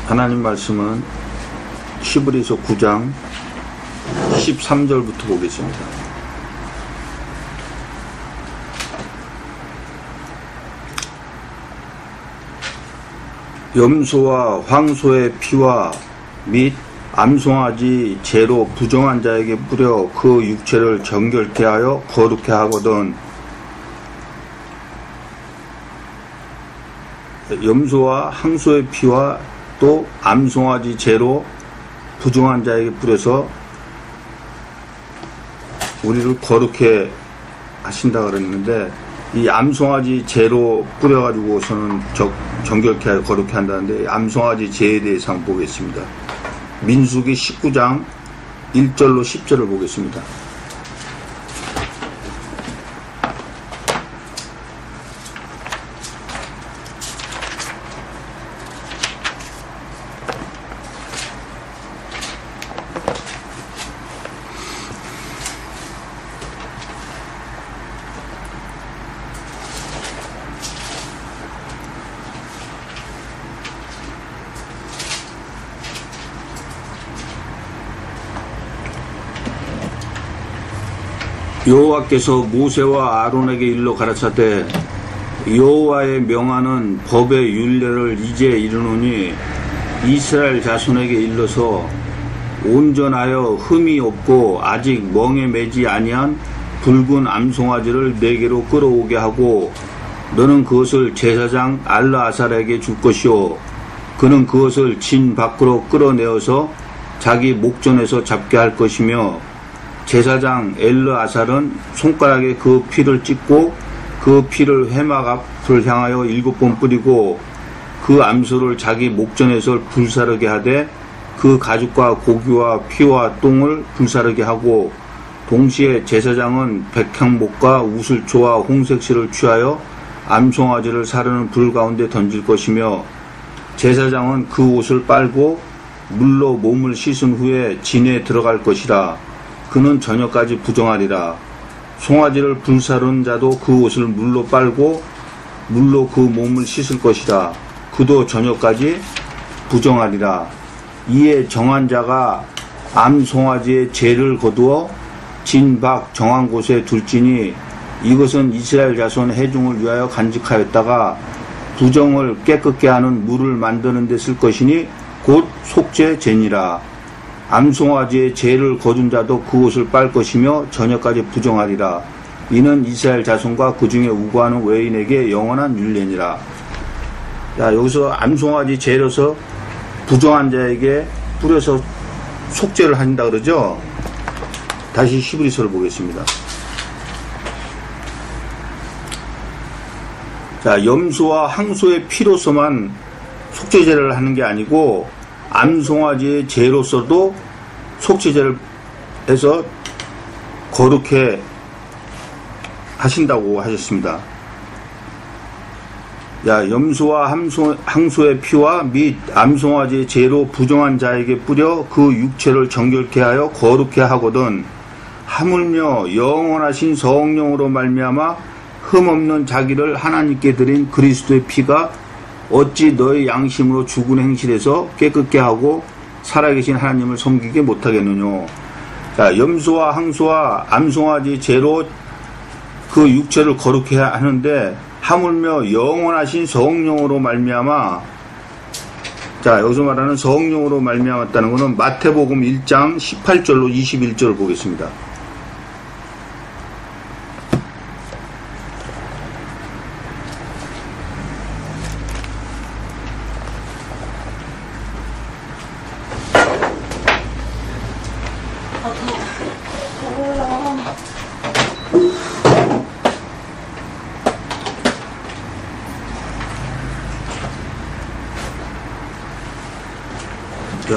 하나님 말씀은 히브리서 9장 13절부터 보겠습니다. 염소와 황소의 피와 및 암송아지 재로 부정한 자에게 뿌려 그 육체를 정결케 하여 거룩케 하거든. 염소와 황소의 피와 또 암송아지 재로 부정한 자에게 뿌려서 우리를 거룩해 하신다 그랬는데, 이 암송아지 재로 뿌려가지고서는 정결케 하여 거룩해 한다는데, 암송아지 재에 대해서 한번 보겠습니다. 민수기 19장 1절로 10절을 보겠습니다. 여호와께서 모세와 아론에게 일러 가라사대, 여호와의 명하는 법의 율례를 이제 이르노니 이스라엘 자손에게 일러서 온전하여 흠이 없고 아직 멍에 매지 아니한 붉은 암송아지를 내게로 끌어오게 하고, 너는 그것을 제사장 알라아살에게 줄 것이요, 그는 그것을 진 밖으로 끌어내어서 자기 목전에서 잡게 할 것이며, 제사장 엘르아살은 손가락에 그 피를 찍고 그 피를 회막 앞을 향하여 7번 뿌리고 그 암소를 자기 목전에서 불사르게 하되 그 가죽과 고기와 피와 똥을 불사르게 하고, 동시에 제사장은 백향목과 우슬초와 홍색실을 취하여 암송아지를 사르는 불 가운데 던질 것이며, 제사장은 그 옷을 빨고 물로 몸을 씻은 후에 진에 들어갈 것이라. 그는 저녁까지 부정하리라. 송아지를 불사른 자도 그 옷을 물로 빨고 물로 그 몸을 씻을 것이라. 그도 저녁까지 부정하리라. 이에 정한 자가 암송아지의 죄를 거두어 진 밖 정한 곳에 둘지니, 이것은 이스라엘 자손 회중을 위하여 간직하였다가 부정을 깨끗게 하는 물을 만드는 데 쓸 것이니 곧 속죄 제니라. 암송아지의 죄를 거둔 자도 그 옷을 빨 것이며 저녁까지 부정하리라. 이는 이스라엘 자손과 그 중에 우고하는 외인에게 영원한 율례니라. 자, 여기서 암송아지 죄로서 부정한 자에게 뿌려서 속죄를 한다 그러죠. 다시 히브리서를 보겠습니다. 자, 염소와 황소의 피로서만 속죄제를 하는 게 아니고 암송아지의 죄로서도 속죄제를 해서 거룩해 하신다고 하셨습니다. 야, 염소와 황소의 피와 및 암송아지의 죄로 부정한 자에게 뿌려 그 육체를 정결케 하여 거룩해 하거든. 하물며 영원하신 성령으로 말미암아 흠없는 자기를 하나님께 드린 그리스도의 피가 어찌 너의 양심으로 죽은 행실에서 깨끗게 하고 살아계신 하나님을 섬기게 못하겠느냐. 자, 염소와 황소와 암송아지 죄로 그 육체를 거룩해 하는데, 하물며 영원하신 성령으로 말미암아, 자, 여기서 말하는 성령으로 말미암았다는 것은 마태복음 1장 18절로 21절을 보겠습니다.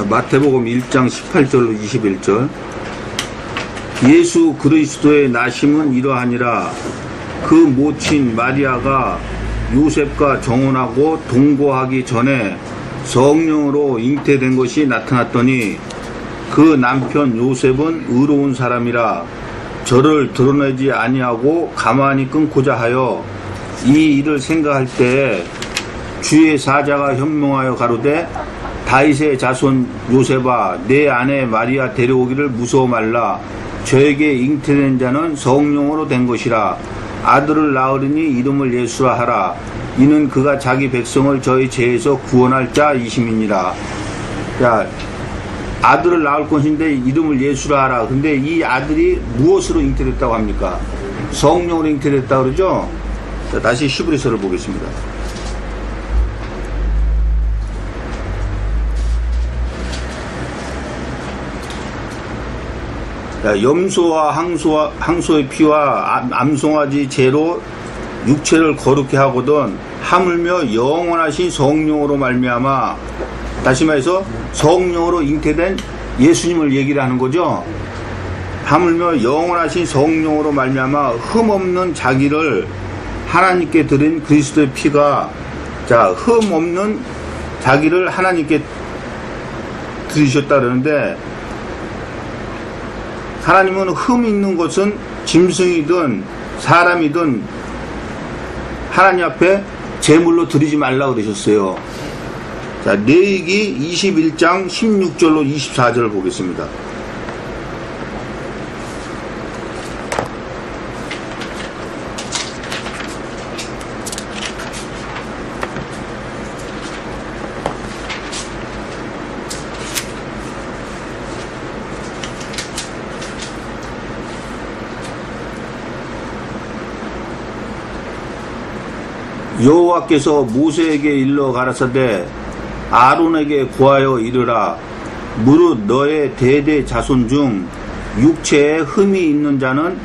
마태복음 1장 18절로 21절. 예수 그리스도의 나심은 이러하니라. 그 모친 마리아가 요셉과 정혼하고 동거하기 전에 성령으로 잉태된 것이 나타났더니, 그 남편 요셉은 의로운 사람이라 저를 드러내지 아니하고 가만히 끊고자 하여 이 일을 생각할 때에 주의 사자가 현명하여 가로되 다윗의 자손 요셉아 내 아내 마리아 데려오기를 무서워 말라. 저에게 잉태된 자는 성령으로 된 것이라. 아들을 낳으리니 이름을 예수라 하라. 이는 그가 자기 백성을 저희 죄에서 구원할 자이심이니라. 자, 아들을 낳을 것인데 이름을 예수라 하라. 근데 이 아들이 무엇으로 잉태됐다고 합니까? 성령으로 잉태됐다고 그러죠? 자, 다시 히브리서를 보겠습니다. 자, 염소와 항소의 피와 암송아지 죄로 육체를 거룩게 하거든 하물며 영원하신 성령으로 말미암아, 다시 말해서 성령으로 잉태된 예수님을 얘기를 하는 거죠. 하물며 영원하신 성령으로 말미암아 흠없는 자기를 하나님께 드린 그리스도의 피가, 자, 흠없는 자기를 하나님께 드리셨다 그러는데, 하나님은 흠 있는 것은 짐승이든 사람이든 하나님 앞에 제물로 드리지 말라 그러셨어요. 자, 레위기 21장 16절로 24절을 보겠습니다. 여호와께서 모세에게 일러 가라사대 아론에게 고하여 이르라. 무릇 너의 대대 자손 중 육체에 흠이 있는 자는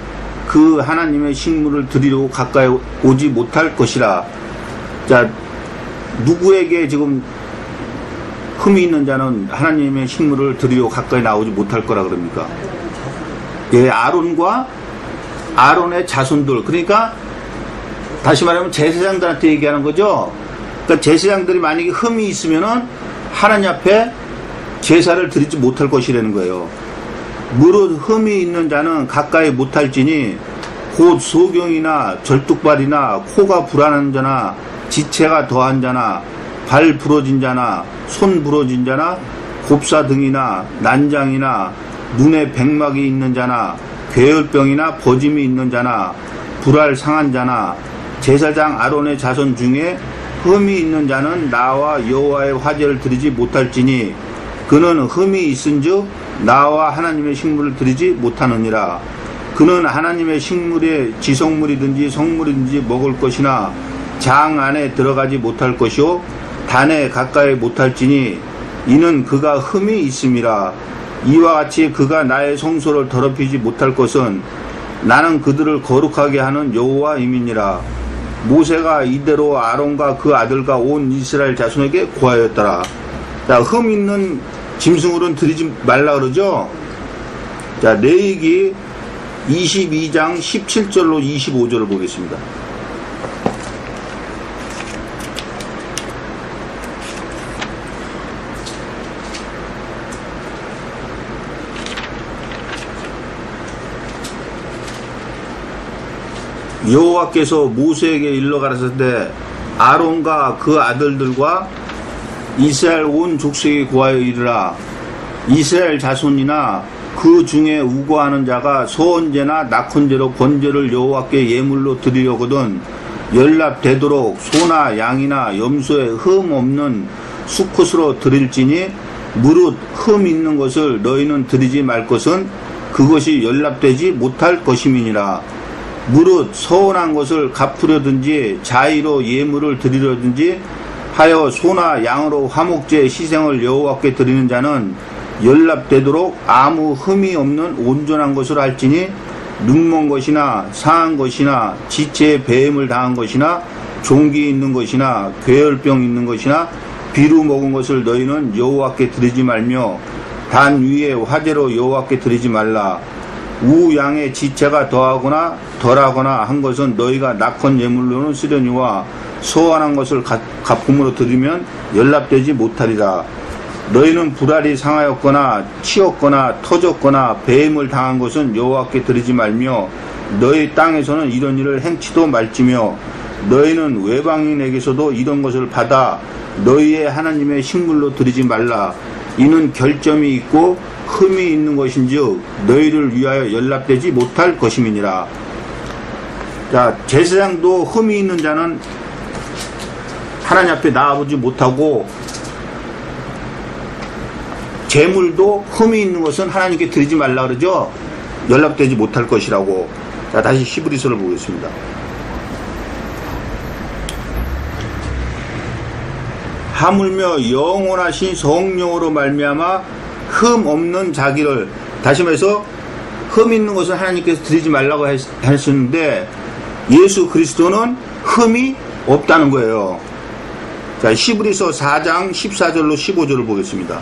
그 하나님의 식물을 드리려고 가까이 오지 못할 것이라. 자, 누구에게 지금 흠이 있는 자는 하나님의 식물을 드리려고 가까이 나오지 못할 거라 그럽니까? 예, 아론과 아론의 자손들, 그러니까 다시 말하면 제사장들한테 얘기하는 거죠. 그러니까 제사장들이 만약에 흠이 있으면은 하나님 앞에 제사를 드리지 못할 것이라는 거예요. 무릇 흠이 있는 자는 가까이 못할지니 곧 소경이나 절뚝발이나 코가 불안한 자나 지체가 더한 자나 발 부러진 자나 손 부러진 자나 곱사등이나 난장이나 눈에 백막이 있는 자나 괴혈병이나 버짐이 있는 자나 불알 상한 자나 제사장 아론의 자손 중에 흠이 있는 자는 나와 여호와의 화제를 드리지 못할지니 그는 흠이 있은즉 나와 하나님의 식물을 드리지 못하느니라. 그는 하나님의 식물의 지성물이든지 성물이든지 먹을 것이나 장 안에 들어가지 못할 것이요 단에 가까이 못할지니 이는 그가 흠이 있음이라. 이와 같이 그가 나의 성소를 더럽히지 못할 것은 나는 그들을 거룩하게 하는 여호와임이니라. 모세가 이대로 아론과 그 아들과 온 이스라엘 자손에게 고하였더라. 자, 흠 있는 짐승으로는 드리지 말라 그러죠. 자, 레위기 22장 17절로 25절을 보겠습니다. 여호와께서 모세에게 일러 가라사대 아론과 그 아들들과 이스라엘 온 족속에 고하여 이르라. 이스라엘 자손이나 그 중에 우고하는 자가 소언제나 낙헌제로 번제를 여호와께 예물로 드리려거든 연락되도록 소나 양이나 염소에 흠 없는 수컷으로 드릴지니 무릇 흠 있는 것을 너희는 드리지 말 것은 그것이 연락되지 못할 것임이니라. 무릇 서운한 것을 갚으려든지 자의로 예물을 드리려든지 하여 소나 양으로 화목제 희생을 여호와께 드리는 자는 연락되도록 아무 흠이 없는 온전한 것을 할지니 눈먼 것이나 상한 것이나 지체에 배임을 당한 것이나 종기 있는 것이나 괴혈병 있는 것이나 비루 먹은 것을 너희는 여호와께 드리지 말며 단 위에 화제로 여호와께 드리지 말라. 우양의 지체가 더하거나 덜하거나 한 것은 너희가 낙헌 예물로는 쓰려니와 소환한 것을 가품으로 드리면 연락되지 못하리라. 너희는 불알이 상하였거나 치었거나 터졌거나 배임을 당한 것은 여호와께 드리지 말며 너희 땅에서는 이런 일을 행치도 말지며 너희는 외방인에게서도 이런 것을 받아 너희의 하나님의 식물로 드리지 말라. 이는 결점이 있고 흠이 있는 것인즉 너희를 위하여 연락되지 못할 것임이니라. 자, 제사장도 흠이 있는 자는 하나님 앞에 나아보지 못하고, 제물도 흠이 있는 것은 하나님께 드리지 말라 그러죠. 연락되지 못할 것이라고. 자, 다시 히브리서를 보겠습니다. 하물며 영원하신 성령으로 말미암아 흠 없는 자기를, 다시 말해서 흠 있는 것은 하나님께서 드리지 말라고 하셨는데 예수 그리스도는 흠이 없다는 거예요. 자, 히브리서 4장 14절로 15절을 보겠습니다.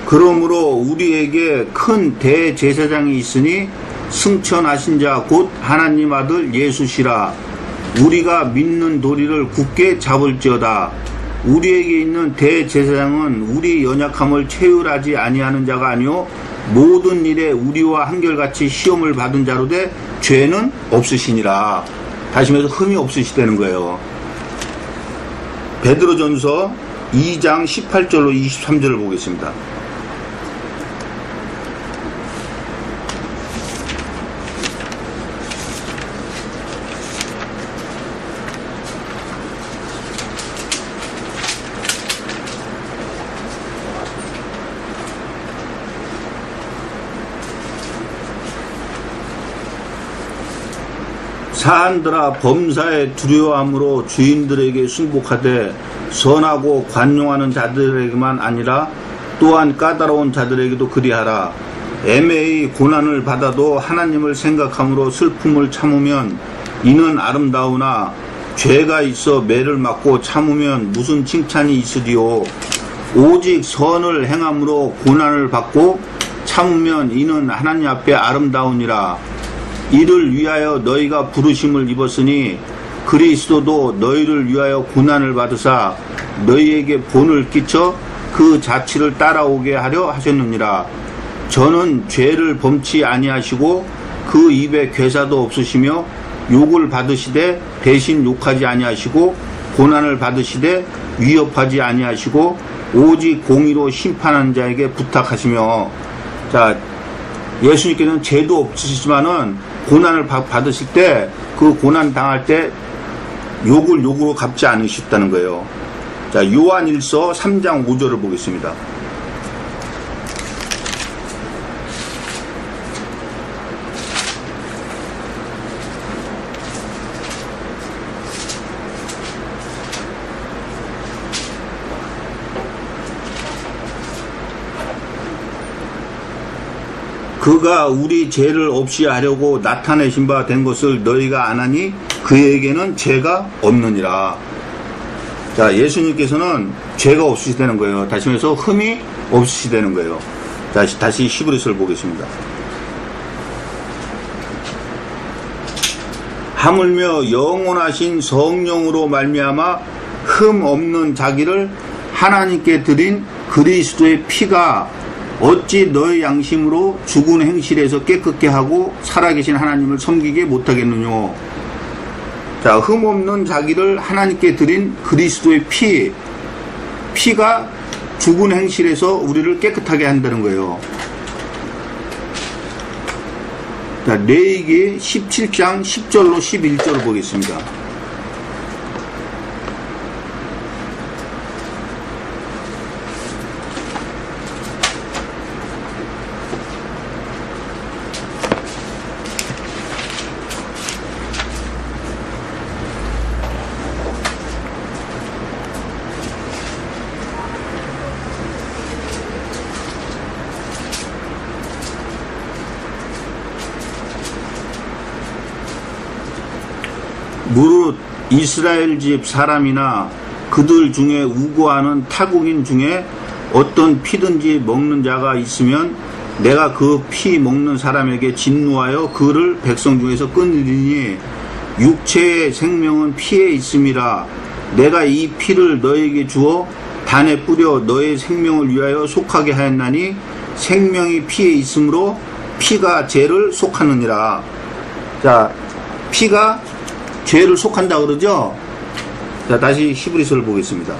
그러므로 우리에게 큰 대제사장이 있으니 승천하신 자 곧 하나님 아들 예수시라. 우리가 믿는 도리를 굳게 잡을지어다. 우리에게 있는 대제사장은 우리 연약함을 체휼하지 아니하는 자가 아니요 모든 일에 우리와 한결같이 시험을 받은 자로 돼 죄는 없으시니라. 다시 말해서 흠이 없으시다는 거예요. 베드로전서 2장 18절로 23절을 보겠습니다. 사한들아, 범사에 두려워함으로 주인들에게 순복하되 선하고 관용하는 자들에게만 아니라 또한 까다로운 자들에게도 그리하라. 애매히 고난을 받아도 하나님을 생각함으로 슬픔을 참으면 이는 아름다우나 죄가 있어 매를 맞고 참으면 무슨 칭찬이 있으리요. 오직 선을 행함으로 고난을 받고 참으면 이는 하나님 앞에 아름다우니라. 이를 위하여 너희가 부르심을 입었으니 그리스도도 너희를 위하여 고난을 받으사 너희에게 본을 끼쳐 그 자취를 따라오게 하려 하셨느니라. 저는 죄를 범치 아니하시고 그 입에 괴사도 없으시며 욕을 받으시되 대신 욕하지 아니하시고 고난을 받으시되 위협하지 아니하시고 오직 공의로 심판하는 자에게 부탁하시며. 자, 예수님께서는 죄도 없으시지만은 고난을 받으실 때 그 고난 당할 때 욕을 욕으로 갚지 않으셨다는 거예요. 자, 요한일서 3장 5절을 보겠습니다. 그가 우리 죄를 없이 하려고 나타내신 바 된 것을 너희가 아나니 그에게는 죄가 없느니라. 자, 예수님께서는 죄가 없으시다는 거예요. 다시 말해서 흠이 없으시다는 거예요. 다시 히브리서를 보겠습니다. 하물며 영원하신 성령으로 말미암아 흠 없는 자기를 하나님께 드린 그리스도의 피가 어찌 너의 양심으로 죽은 행실에서 깨끗게 하고 살아계신 하나님을 섬기게 못하겠느냐. 자, 흠없는 자기를 하나님께 드린 그리스도의 피가 죽은 행실에서 우리를 깨끗하게 한다는 거예요. 자, 레위기 17장 10절로 11절을 보겠습니다. 무릇 이스라엘 집 사람이나 그들 중에 우고하는 타국인 중에 어떤 피든지 먹는 자가 있으면 내가 그 피 먹는 사람에게 진노하여 그를 백성 중에서 끊으리니 육체의 생명은 피에 있음이라. 내가 이 피를 너에게 주어 단에 뿌려 너의 생명을 위하여 속하게 하였나니 생명이 피에 있으므로 피가 죄를 속하느니라. 자, 피가 죄를 속한다 그러죠? 자, 다시 히브리서를 보겠습니다.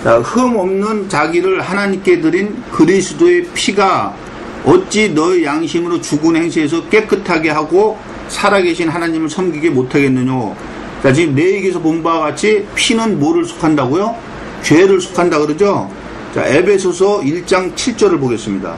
자, 흠 없는 자기를 하나님께 드린 그리스도의 피가 어찌 너의 양심으로 죽은 행실에서 깨끗하게 하고 살아계신 하나님을 섬기게 못하겠느냐. 자, 지금 내 얘기에서 본 바와 같이 피는 뭐를 속한다고요? 죄를 속한다 그러죠? 자, 에베소서 1장 7절을 보겠습니다.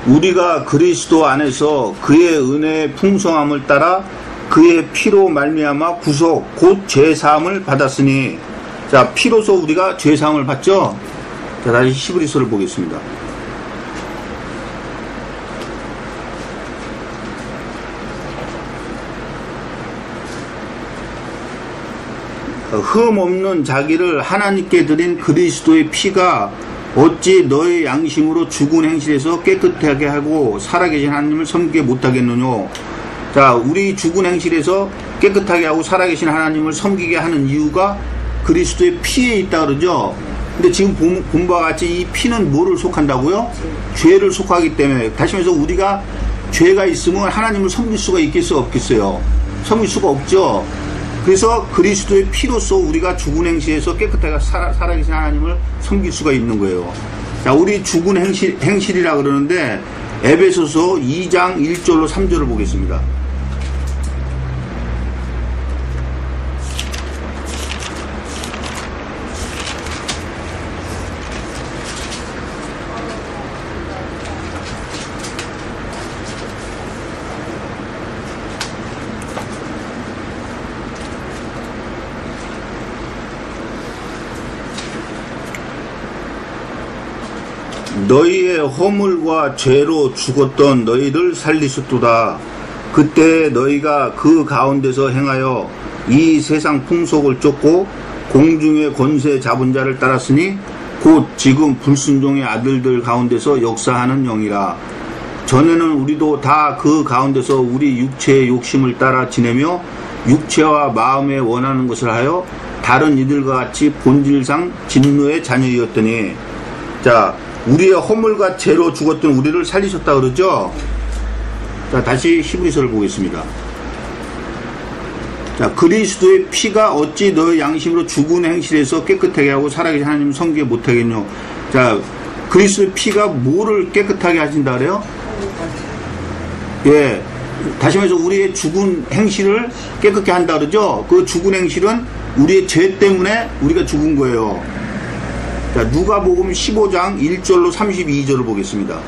우리가 그리스도 안에서 그의 은혜의 풍성함을 따라 그의 피로 말미암아 구속 곧 죄사함을 받았으니. 자, 피로서 우리가 죄사함을 받죠. 자, 다시 히브리서를 보겠습니다. 흠 없는 자기를 하나님께 드린 그리스도의 피가 어찌 너의 양심으로 죽은 행실에서 깨끗하게 하고 살아계신 하나님을 섬기게 못하겠느냐. 자, 우리 죽은 행실에서 깨끗하게 하고 살아계신 하나님을 섬기게 하는 이유가 그리스도의 피에 있다 그러죠. 근데 지금 본 바와 같이 이 피는 뭐를 속한다고요? 죄를 속하기 때문에. 다시 말해서 우리가 죄가 있으면 하나님을 섬길 수가 있겠어요, 없겠어요? 섬길 수가 없죠. 그래서 그리스도의 피로서 우리가 죽은 행실에서 깨끗하게 살아계신 하나님을 섬길 수가 있는 거예요. 자, 우리 죽은 행실이라 그러는데 에베소서 2장 1절로 3절을 보겠습니다. 너희의 허물과 죄로 죽었던 너희를 살리셨도다. 그때 너희가 그 가운데서 행하여 이 세상 풍속을 쫓고 공중의 권세 잡은 자를 따랐으니 곧 지금 불순종의 아들들 가운데서 역사하는 영이라. 전에는 우리도 다 그 가운데서 우리 육체의 욕심을 따라 지내며 육체와 마음에 원하는 것을 하여 다른 이들과 같이 본질상 진노의 자녀이었더니. 자, 우리의 허물과 죄로 죽었던 우리를 살리셨다 그러죠. 자, 다시 히브리서를 보겠습니다. 자, 그리스도의 피가 어찌 너의 양심으로 죽은 행실에서 깨끗하게 하고 살아계신 하나님을 섬기게 못하겠뇨. 자, 그리스도의 피가 뭐를 깨끗하게 하신다 그래요? 예, 다시 말해서 우리의 죽은 행실을 깨끗게 한다 그러죠. 그 죽은 행실은 우리의 죄 때문에 우리가 죽은 거예요. 자, 누가복음 15장 1절로 32절을 보겠습니다.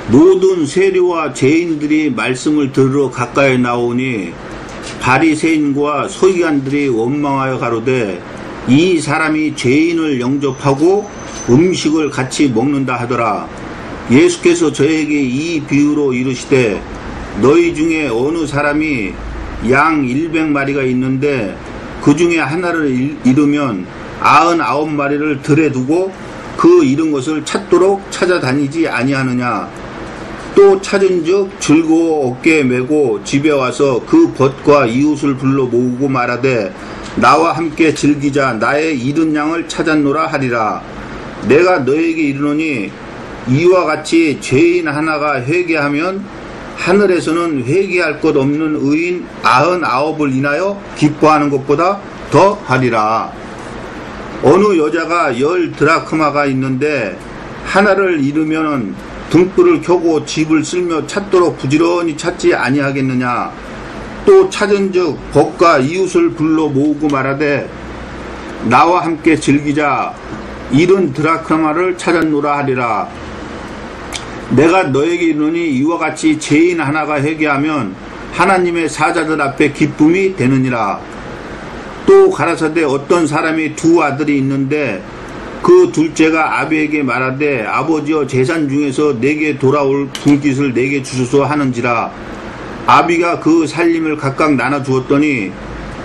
모든 세리와 죄인들이 말씀을 들으러 가까이 나오니 바리새인과 서기관들이 원망하여 가로되 이 사람이 죄인을 영접하고 음식을 같이 먹는다 하더라. 예수께서 저에게 이 비유로 이르시되 너희 중에 어느 사람이 양 100마리가 있는데 그 중에 하나를 잃으면 99마리를 들에 두고 그 잃은 것을 찾도록 찾아다니지 아니하느냐. 또 찾은즉 즐거워 어깨에 메고 집에 와서 그 벗과 이웃을 불러 모으고 말하되 나와 함께 즐기자. 나의 잃은 양을 찾았노라 하리라. 내가 너에게 이르노니 이와 같이 죄인 하나가 회개하면 하늘에서는 회개할 것 없는 의인 99을 인하여 기뻐하는 것보다 더 하리라. 어느 여자가 10 드라크마가 있는데 하나를 잃으면 등불을 켜고 집을 쓸며 찾도록 부지런히 찾지 아니하겠느냐. 또 찾은즉 벗과 이웃을 불러 모으고 말하되 나와 함께 즐기자. 잃은 드라크마를 찾았노라 하리라. 내가 너에게 이르노니 이와 같이 죄인 하나가 회개하면 하나님의 사자들 앞에 기쁨이 되느니라. 또 가라사대 어떤 사람이 두 아들이 있는데 그 둘째가 아비에게 말하되 아버지여 재산 중에서 내게 돌아올 불깃을 내게 주소서 하는지라. 아비가 그 살림을 각각 나눠 주었더니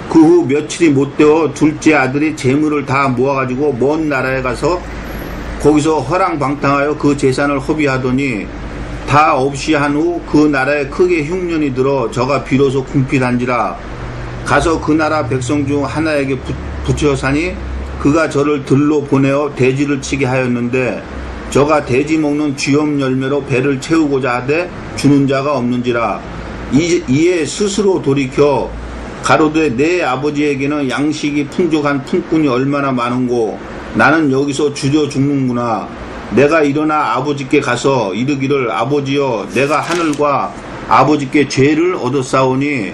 그 후 며칠이 못되어 둘째 아들이 재물을 다 모아가지고 먼 나라에 가서 거기서 허랑방탕하여 그 재산을 허비하더니 다 없이 한 후 그 나라에 크게 흉년이 들어 저가 비로소 궁핍한지라. 가서 그 나라 백성 중 하나에게 붙여 사니 그가 저를 들로 보내어 돼지를 치게 하였는데 저가 돼지 먹는 쥐염 열매로 배를 채우고자 하되 주는 자가 없는지라. 이에 스스로 돌이켜 가로되 내 아버지에게는 양식이 풍족한 품꾼이 얼마나 많은고 나는 여기서 주저 죽는구나. 내가 일어나 아버지께 가서 이르기를 아버지여 내가 하늘과 아버지께 죄를 얻었사오니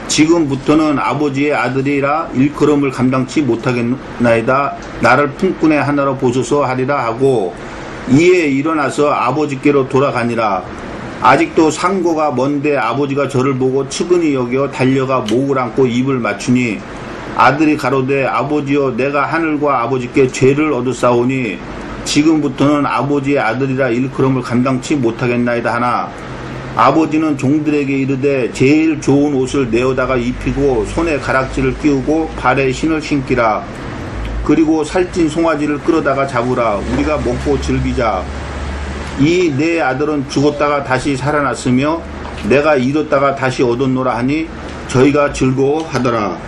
지금부터는 아버지의 아들이라 일컬음을 감당치 못하겠나이다. 나를 품꾼의 하나로 보소서 하리라 하고 이에 일어나서 아버지께로 돌아가니라. 아직도 상고가 먼데 아버지가 저를 보고 측은히 여겨 달려가 목을 안고 입을 맞추니 아들이 가로되 아버지여 내가 하늘과 아버지께 죄를 얻었사오니 지금부터는 아버지의 아들이라 일컬음을 감당치 못하겠나이다 하나 아버지는 종들에게 이르되 제일 좋은 옷을 내어다가 입히고 손에 가락지를 끼우고 발에 신을 신기라. 그리고 살찐 송아지를 끌어다가 잡으라. 우리가 먹고 즐기자. 이 내 아들은 죽었다가 다시 살아났으며 내가 잃었다가 다시 얻었노라 하니 저희가 즐거워하더라.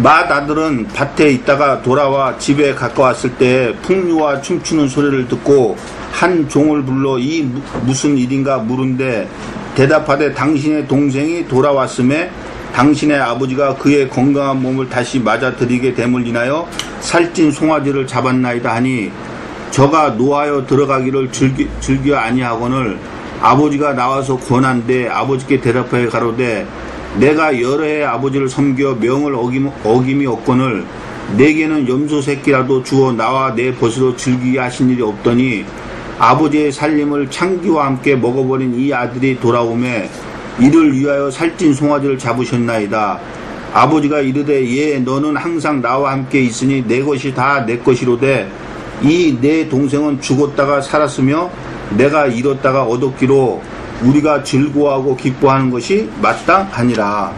맏 아들은 밭에 있다가 돌아와 집에 가까웠을 때 풍류와 춤추는 소리를 듣고 한 종을 불러 이 무슨 일인가 물은데 대답하되 당신의 동생이 돌아왔음에 당신의 아버지가 그의 건강한 몸을 다시 맞아들이게 됨을 인하여 살찐 송아지를 잡았나이다 하니 저가 노하여 들어가기를 즐겨 아니하거늘 아버지가 나와서 권한데 아버지께 대답하여 가로되 내가 여러 해 아버지를 섬겨 명을 어김이 없거늘 내게는 염소 새끼라도 주어 나와 내 벗으로 즐기게 하신 일이 없더니 아버지의 살림을 창기와 함께 먹어버린 이 아들이 돌아오매 이를 위하여 살찐 송아지를 잡으셨나이다. 아버지가 이르되 예 너는 항상 나와 함께 있으니 내 것이 다 내 것이로되 이 내 동생은 죽었다가 살았으며 내가 잃었다가 얻었기로 우리가 즐거워하고 기뻐하는 것이 마땅하니라.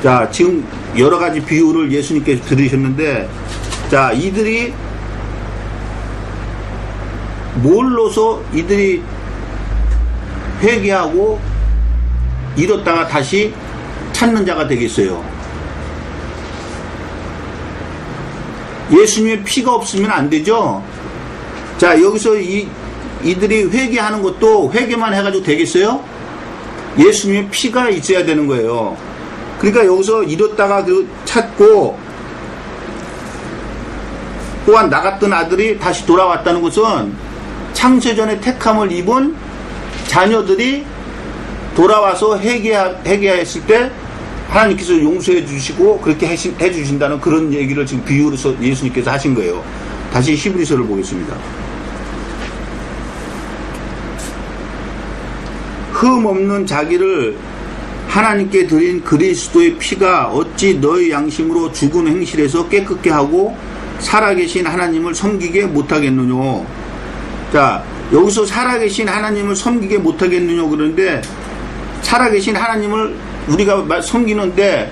자, 지금 여러 가지 비유를 예수님께서 들으셨는데, 자, 이들이 뭘로서 이들이 회개하고 잃었다가 다시 찾는 자가 되겠어요. 예수님의 피가 없으면 안 되죠. 자, 여기서 이들이 회개하는 것도 회개만 해가지고 되겠어요? 예수님의 피가 있어야 되는 거예요. 그러니까 여기서 잃었다가 찾고 또한 나갔던 아들이 다시 돌아왔다는 것은 창세전에 택함을 입은 자녀들이 돌아와서 회개했을 때 하나님께서 용서해 주시고 그렇게 해 주신다는 그런 얘기를 지금 비유로서 예수님께서 하신 거예요. 다시 히브리서를 보겠습니다. 흠 없는 자기를 하나님께 드린 그리스도의 피가 어찌 너희 양심으로 죽은 행실에서 깨끗게 하고 살아계신 하나님을 섬기게 못하겠느냐. 자, 여기서 살아계신 하나님을 섬기게 못하겠느냐 그러는데 살아계신 하나님을 우리가 섬기는데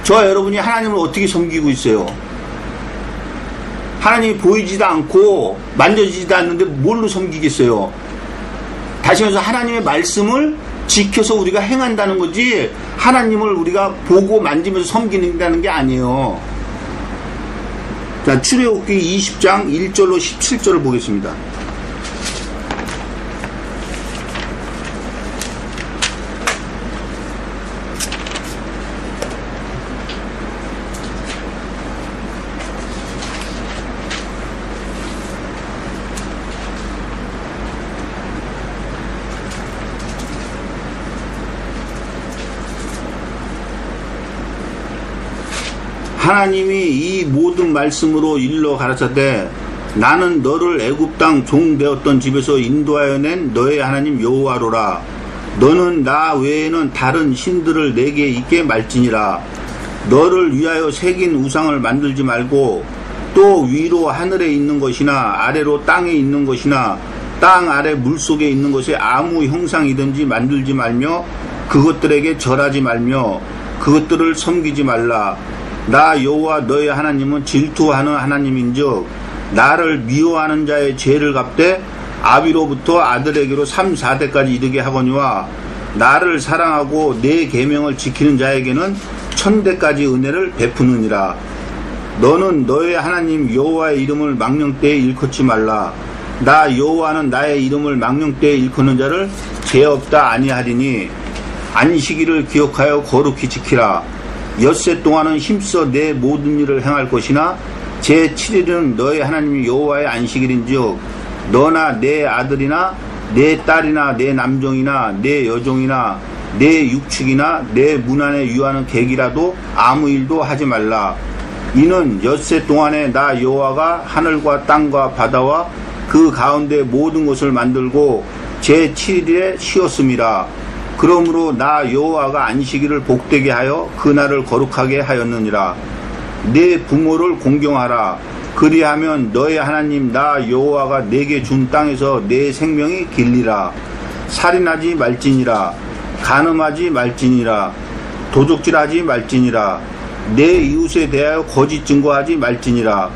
저와 여러분이 하나님을 어떻게 섬기고 있어요? 하나님이 보이지도 않고 만져지지도 않는데 뭘로 섬기겠어요? 다시 말해서 하나님의 말씀을 지켜서 우리가 행한다는 거지 하나님을 우리가 보고 만지면서 섬기는다는 게 아니에요. 자, 출애굽기 20장 1절로 17절을 보겠습니다. 하나님이 이 모든 말씀으로 일러 가라사대 나는 너를 애굽 땅 종 되었던 집에서 인도하여 낸 너의 하나님 여호와로라. 너는 나 외에는 다른 신들을 내게 있게 말지니라. 너를 위하여 새긴 우상을 만들지 말고 또 위로 하늘에 있는 것이나 아래로 땅에 있는 것이나 땅 아래 물속에 있는 것에 아무 형상이든지 만들지 말며 그것들에게 절하지 말며 그것들을 섬기지 말라. 나 여호와 너의 하나님은 질투하는 하나님인즉 나를 미워하는 자의 죄를 갚되 아비로부터 아들에게로 3, 4대까지 이르게 하거니와 나를 사랑하고 내 계명을 지키는 자에게는 1000대까지 은혜를 베푸느니라. 너는 너의 하나님 여호와의 이름을 망령때에 일컫지 말라. 나 여호와는 나의 이름을 망령때에 일컫는 자를 죄 없다 아니하리니 안식일을 기억하여 거룩히 지키라. 엿새 동안은 힘써 내 모든 일을 행할 것이나 제7일은 너의 하나님 여호와의 안식일인즉 너나 내 아들이나 내 딸이나 내 남종이나 내 여종이나 내 육축이나 내 문 안에 유하는 객이라도 아무 일도 하지 말라. 이는 엿새 동안에 나 여호와가 하늘과 땅과 바다와 그 가운데 모든 것을 만들고 제7일에 쉬었음이라. 그러므로 나 여호와가 안식일을 복되게 하여 그날을 거룩하게 하였느니라. 내 부모를 공경하라. 그리하면 너의 하나님 나 여호와가 내게 준 땅에서 내 생명이 길리라. 살인하지 말지니라. 간음하지 말지니라. 도적질하지 말지니라. 내 이웃에 대하여 거짓 증거하지 말지니라.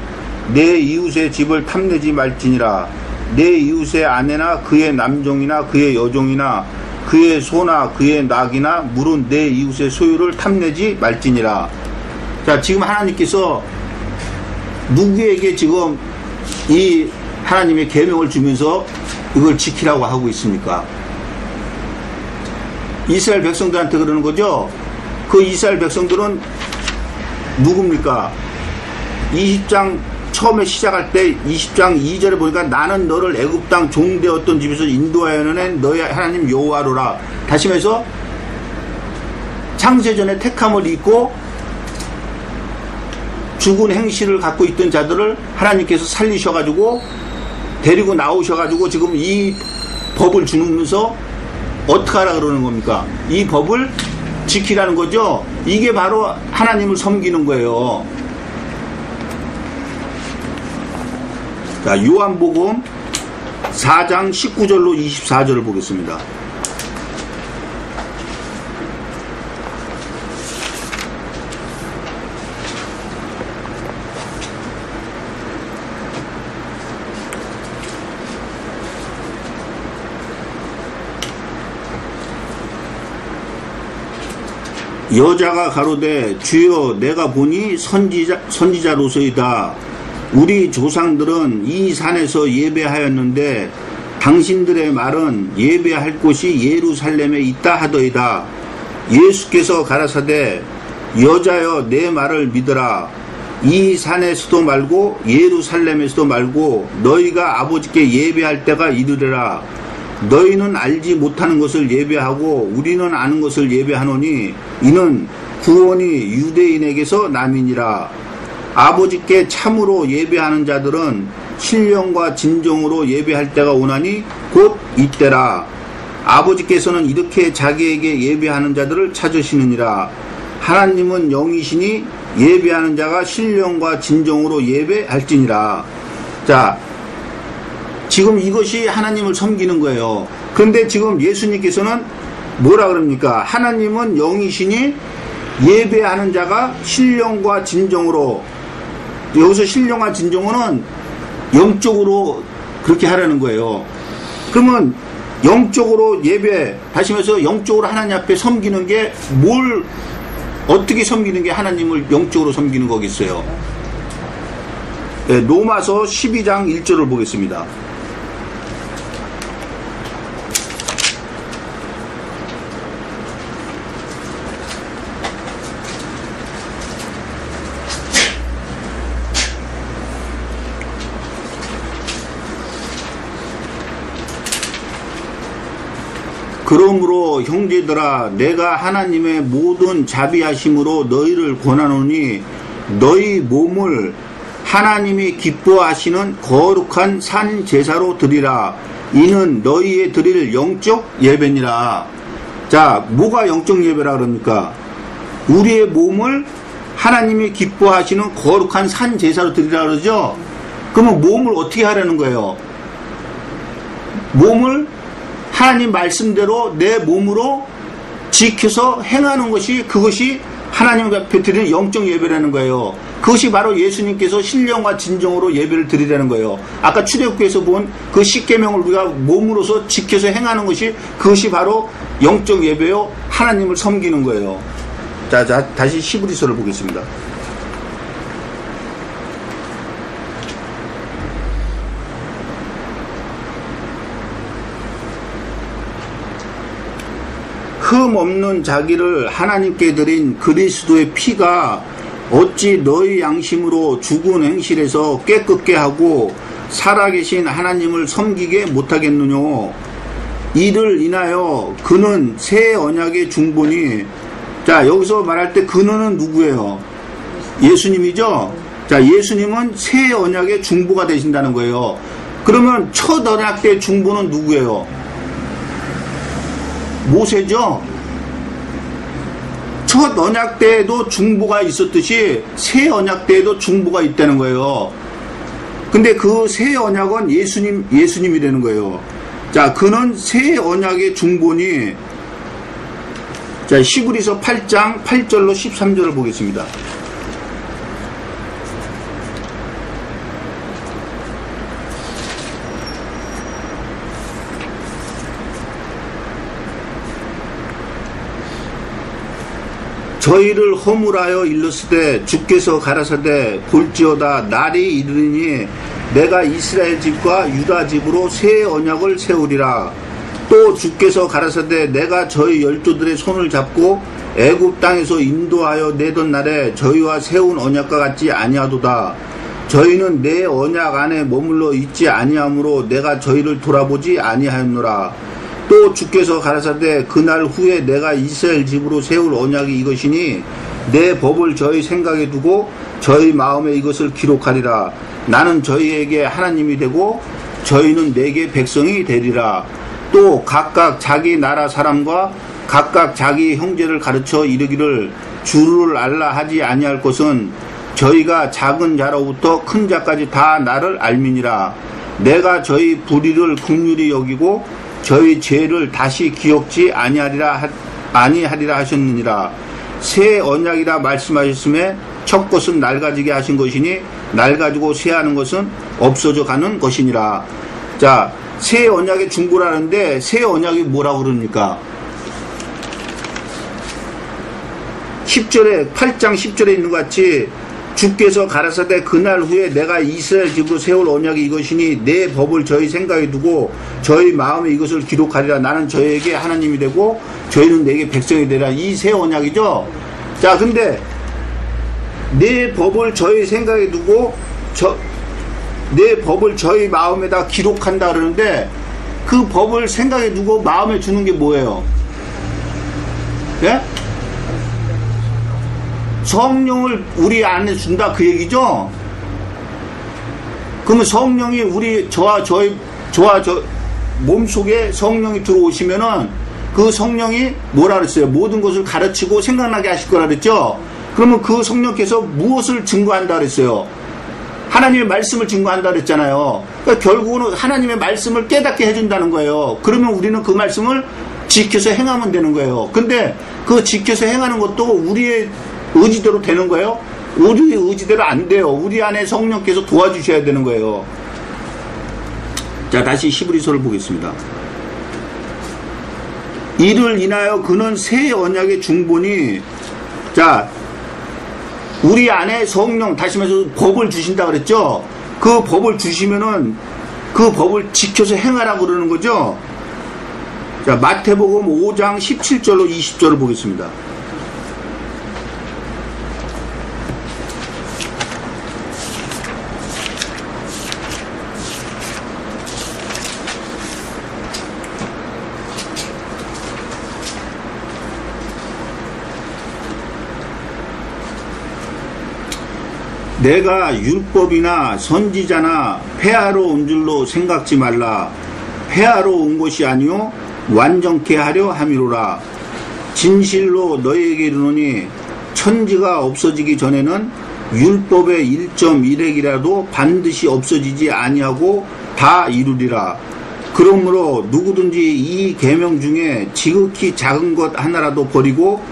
내 이웃의 집을 탐내지 말지니라. 내 이웃의 아내나 그의 남종이나 그의 여종이나 그의 소나 그의 낙이나 물은 내 이웃의 소유를 탐내지 말지니라. 자, 지금 하나님께서 누구에게 지금 이 하나님의 계명을 주면서 이걸 지키라고 하고 있습니까? 이스라엘 백성들한테 그러는 거죠. 그 이스라엘 백성들은 누굽니까? 20장 처음에 시작할 때 20장 2절에 보니까 나는 너를 애굽 땅 종 되었던 집에서 인도하여 낸 너의 하나님 여호와로라. 다시 말해서 창세전에 택함을 입고 죽은 행실을 갖고 있던 자들을 하나님께서 살리셔가지고 데리고 나오셔가지고 지금 이 법을 주면서 어떻게 하라 그러는 겁니까? 이 법을 지키라는 거죠. 이게 바로 하나님을 섬기는 거예요. 자, 요한복음 4장 19절로 24절을 보겠습니다. 여자가 가로되 주여 내가 보니 선지자로소이다. 우리 조상들은 이 산에서 예배하였는데 당신들의 말은 예배할 곳이 예루살렘에 있다 하더이다. 예수께서 가라사대 여자여 내 말을 믿으라. 이 산에서도 말고 예루살렘에서도 말고 너희가 아버지께 예배할 때가 이르리라. 너희는 알지 못하는 것을 예배하고 우리는 아는 것을 예배하노니 이는 구원이 유대인에게서 남이니라. 아버지께 참으로 예배하는 자들은 신령과 진정으로 예배할 때가 오나니 곧 이때라. 아버지께서는 이렇게 자기에게 예배하는 자들을 찾으시느니라. 하나님은 영이시니 예배하는 자가 신령과 진정으로 예배할지니라. 자, 지금 이것이 하나님을 섬기는 거예요. 그런데 지금 예수님께서는 뭐라 그럽니까? 하나님은 영이시니 예배하는 자가 신령과 진정으로, 여기서 신령과 진정으로는 영적으로 그렇게 하라는 거예요. 그러면 영적으로 예배, 다시 말해서 영적으로 하나님 앞에 섬기는 게 뭘, 어떻게 섬기는 게 하나님을 영적으로 섬기는 거겠어요? 네, 로마서 12장 1절을 보겠습니다. 그러므로 형제들아 내가 하나님의 모든 자비하심으로 너희를 권하노니 너희 몸을 하나님이 기뻐하시는 거룩한 산 제사로 드리라. 이는 너희의 드릴 영적 예배니라. 자, 뭐가 영적 예배라 그럽니까? 우리의 몸을 하나님이 기뻐하시는 거룩한 산 제사로 드리라 그러죠? 그러면 몸을 어떻게 하라는 거예요? 몸을 하나님 말씀대로 내 몸으로 지켜서 행하는 것이, 그것이 하나님 앞에 드리는 영적 예배라는 거예요. 그것이 바로 예수님께서 신령과 진정으로 예배를 드리라는 거예요. 아까 출애굽기에서 본 그 십계명을 우리가 몸으로서 지켜서 행하는 것이, 그것이 바로 영적 예배요, 하나님을 섬기는 거예요. 자, 다시 히브리서를 보겠습니다. 흠 없는 자기를 하나님께 드린 그리스도의 피가 어찌 너희 양심으로 죽은 행실에서 깨끗게 하고 살아계신 하나님을 섬기게 못하겠느뇨. 이를 인하여 그는 새 언약의 중보니, 자, 여기서 말할 때 그는 누구예요? 예수님이죠? 자, 예수님은 새 언약의 중보가 되신다는 거예요. 그러면 첫 언약 때 중보는 누구예요? 모세죠? 첫 언약 때에도 중보가 있었듯이 새 언약 때에도 중보가 있다는 거예요. 근데 그 새 언약은 예수님이 되는 거예요. 자, 그는 새 언약의 중보니, 자, 히브리서 8장 8절로 13절을 보겠습니다. 저희를 허물하여 일렀으되 주께서 가라사대 볼지어다 날이 이르니 내가 이스라엘 집과 유다 집으로 새 언약을 세우리라. 또 주께서 가라사대 내가 저희 열조들의 손을 잡고 애굽 땅에서 인도하여 내던 날에 저희와 세운 언약과 같지 아니하도다. 저희는 내 언약 안에 머물러 있지 아니하므로 내가 저희를 돌아보지 아니하였노라. 또 주께서 가라사대 그날 후에 내가 이스라엘 집으로 세울 언약이 이것이니 내 법을 저희 생각에 두고 저희 마음에 이것을 기록하리라. 나는 저희에게 하나님이 되고 저희는 내게 백성이 되리라. 또 각각 자기 나라 사람과 각각 자기 형제를 가르쳐 이르기를 주를 알라 하지 아니할 것은 저희가 작은 자로부터 큰 자까지 다 나를 알미니라. 내가 저희 불의를 긍휼히 여기고 저희 죄를 다시 기억지 아니하리라 하셨느니라. 새 언약이라 말씀하셨음에 첫 것은 낡아지게 하신 것이니 낡아지고 쇠하는 것은 없어져 가는 것이니라. 자, 새 언약의 중보라는데 새 언약이 뭐라고 그럽니까? 10절에 8장 10절에 있는 것 같이 주께서 가라사대 그날 후에 내가 이스라엘 집으로 세울 언약이 이것이니 내 법을 저희 생각에 두고 저희 마음에 이것을 기록하리라. 나는 저희에게 하나님이 되고 저희는 내게 백성이 되리라. 이 새 언약이죠. 자, 근데 내 법을 저희 생각에 두고 내 법을 저희 마음에다 기록한다 그러는데 그 법을 생각에 두고 마음에 두는 게 뭐예요? 예? 성령을 우리 안에 준다 그 얘기죠? 그러면 성령이 저와 저 몸속에 성령이 들어오시면은 그 성령이 뭐라 그랬어요? 모든 것을 가르치고 생각나게 하실 거라 그랬죠? 그러면 그 성령께서 무엇을 증거한다 그랬어요? 하나님의 말씀을 증거한다 그랬잖아요. 그러니까 결국은 하나님의 말씀을 깨닫게 해준다는 거예요. 그러면 우리는 그 말씀을 지켜서 행하면 되는 거예요. 근데 그 지켜서 행하는 것도 우리의 의지대로 되는 거예요? 우리의 의지대로 안 돼요. 우리 안에 성령께서 도와주셔야 되는 거예요. 자, 다시 히브리서를 보겠습니다. 이를 인하여 그는 새 언약의 중보니, 자, 우리 안에 성령, 다시 말해서 법을 주신다 그랬죠? 그 법을 주시면은 그 법을 지켜서 행하라고 그러는 거죠? 자, 마태복음 5장 17절로 20절을 보겠습니다. 내가 율법이나 선지자나 폐하러 온 줄로 생각지 말라. 폐하러 온 것이 아니요 완전케 하려 함이로라. 진실로 너희에게 이르노니 천지가 없어지기 전에는 율법의 1.1핵이라도 반드시 없어지지 아니하고 다 이루리라. 그러므로 누구든지 이 계명 중에 지극히 작은 것 하나라도 버리고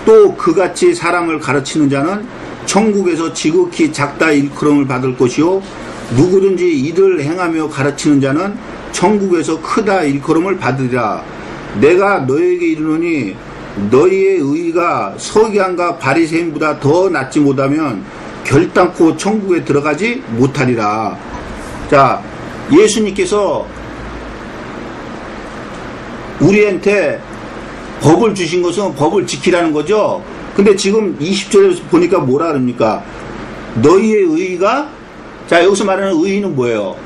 또 그같이 사람을 가르치는 자는 천국에서 지극히 작다 일컬음을 받을 것이요 누구든지 이를 행하며 가르치는 자는 천국에서 크다 일컬음을 받으리라. 내가 너에게 이르노니 너희의 의가 서기관과 바리새인보다 더 낫지 못하면 결단코 천국에 들어가지 못하리라. 자, 예수님께서 우리한테 법을 주신 것은 법을 지키라는 거죠. 근데 지금 20절에 보니까 뭐라 그럽니까? 너희의 의가, 자, 여기서 말하는 의는 뭐예요?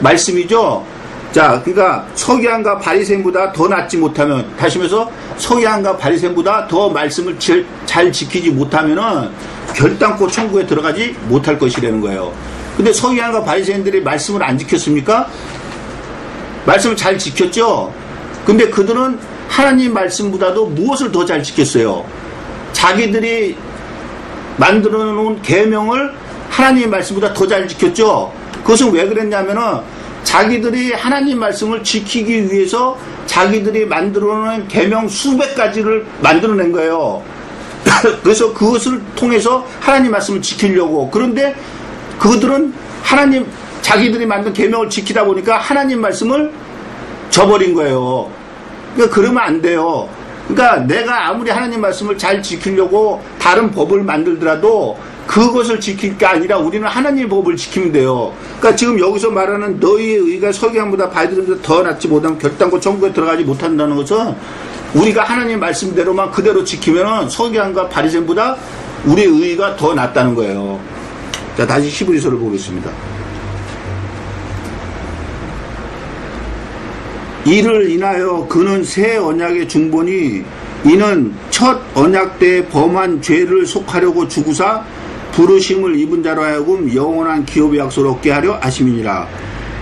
말씀이죠? 자, 그러니까 서기관과 바리새인보다 더 낫지 못하면, 다시 말해서 서기관과 바리새인보다 더 말씀을 잘 지키지 못하면은 결단코 천국에 들어가지 못할 것이라는 거예요. 근데 서기관과 바리새인들이 말씀을 안 지켰습니까? 말씀을 잘 지켰죠? 근데 그들은 하나님 말씀보다도 무엇을 더 잘 지켰어요? 자기들이 만들어 놓은 계명을 하나님 말씀보다 더 잘 지켰죠? 그것은 왜 그랬냐면은 자기들이 하나님 말씀을 지키기 위해서 자기들이 만들어 놓은 계명 수백 가지를 만들어낸 거예요. 그래서 그것을 통해서 하나님 말씀을 지키려고. 그런데 그들은 자기들이 만든 계명을 지키다 보니까 하나님 말씀을 저버린 거예요. 그러니까 그러면 안 돼요. 그러니까 내가 아무리 하나님 말씀을 잘 지키려고 다른 법을 만들더라도 그것을 지킬 게 아니라 우리는 하나님의 법을 지키면 돼요. 그러니까 지금 여기서 말하는 너희의 의가 서기관보다 바리새인보다 더 낫지 못하면 결단코 천국에 들어가지 못한다는 것은 우리가 하나님 말씀대로만 그대로 지키면 서기관과 바리새인보다 우리의 의가 더 낫다는 거예요. 자, 다시 히브리서를 보겠습니다. 이를 인하여 그는 새 언약의 중본이 이는 첫 언약 때 범한 죄를 속하려고 주구사 부르심을 입은 자로 하여금 영원한 기업의 약속을 얻게 하려 하심이니라.